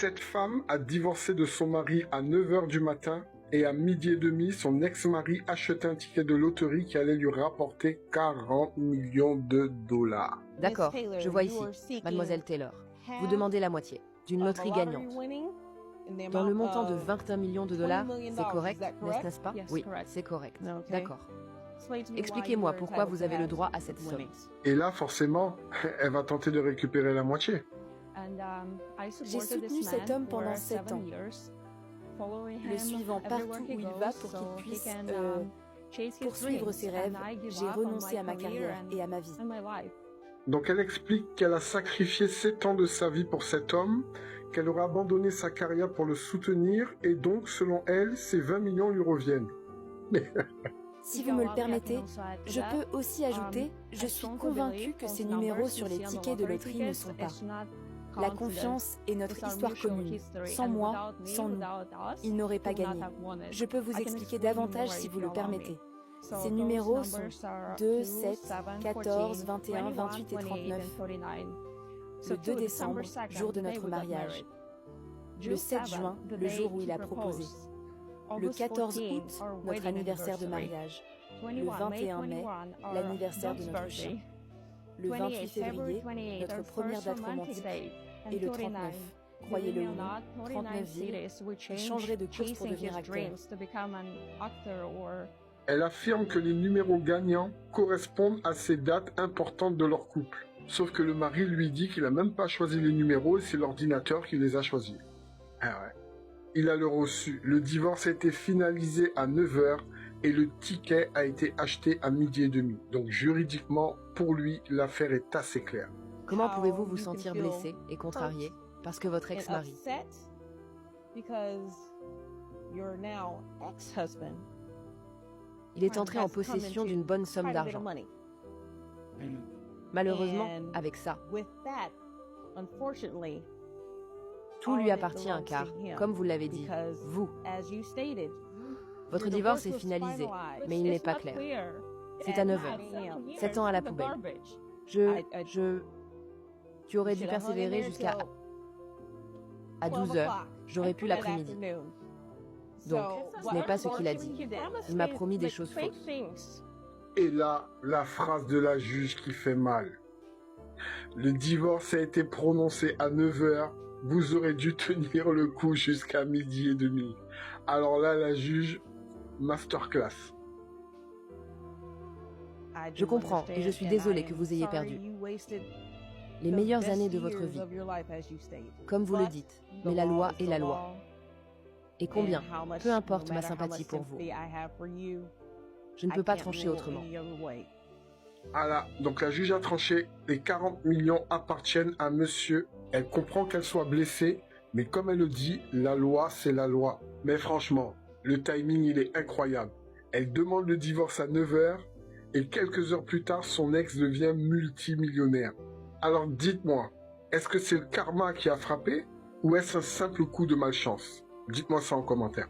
Cette femme a divorcé de son mari à 9 heures du matin et à midi et demi, son ex-mari achetait un ticket de loterie qui allait lui rapporter 40 millions de dollars. D'accord, je vois ici. Mademoiselle Taylor, vous demandez la moitié d'une loterie gagnante. Dans le montant de 21 millions de dollars, c'est correct, n'est-ce pas? Oui, c'est correct. D'accord. Expliquez-moi pourquoi vous avez le droit à cette somme. Et là, forcément, elle va tenter de récupérer la moitié. J'ai soutenu cet homme pendant 7 ans, le suivant partout où il va pour qu'il puisse poursuivre ses rêves. J'ai renoncé à ma carrière et à ma vie. Donc elle explique qu'elle a sacrifié 7 ans de sa vie pour cet homme, qu'elle aurait abandonné sa carrière pour le soutenir, et donc, selon elle, ces 20 millions lui reviennent. Si vous me le permettez, je peux aussi ajouter, je suis convaincue que ces numéros sur les tickets de loterie ne sont pas. La confiance est notre histoire commune. Sans moi, sans nous, il n'aurait pas gagné. Je peux vous expliquer davantage si vous le permettez. Ces numéros sont 2, 7, 14, 21, 28 et 39. Le 2 décembre, jour de notre mariage. Le 7 juin, le jour où il a proposé. Le 14 août, notre anniversaire de mariage. Le 21 mai, l'anniversaire de notre chien. Le 28 février, notre première date romantique. Et le 39, croyez-le ou non, 39 villes, il changerait de course pour devenir acteur. Elle affirme que les numéros gagnants correspondent à ces dates importantes de leur couple. Sauf que le mari lui dit qu'il n'a même pas choisi les numéros et c'est l'ordinateur qui les a choisis. Ah ouais. Il a le reçu. Le divorce a été finalisé à 9 heures et le ticket a été acheté à midi et demi. Donc juridiquement, pour lui, l'affaire est assez claire. Comment pouvez-vous vous sentir blessé et contrarié parce que votre ex-mari il est entré en possession d'une bonne somme d'argent. Malheureusement, avec ça, tout lui appartient car, comme vous l'avez dit, vous, votre divorce est finalisé, mais il n'est pas clair. C'est à 9 heures, 7 ans à la poubelle. Tu aurais dû persévérer jusqu'à 12 heures, j'aurais pu l'après-midi. Donc, ce n'est pas ce qu'il a dit. Il m'a promis des choses fausses. Et là, la phrase de la juge qui fait mal. Le divorce a été prononcé à 9 heures. Vous aurez dû tenir le coup jusqu'à midi et demi. Alors là, la juge, masterclass. Je comprends et je suis désolée que vous ayez perdu les meilleures années de votre vie, comme vous le dites, mais la loi est la loi. Et combien, peu importe ma sympathie pour vous, je ne peux pas trancher autrement. Ah là, donc la juge a tranché, les 40 millions appartiennent à monsieur. Elle comprend qu'elle soit blessée, mais comme elle le dit, la loi c'est la loi. Mais franchement, le timing il est incroyable. Elle demande le divorce à 9 heures, et quelques heures plus tard, son ex devient multimillionnaire. Alors dites-moi, est-ce que c'est le karma qui a frappé ou est-ce un simple coup de malchance? Dites-moi ça en commentaire.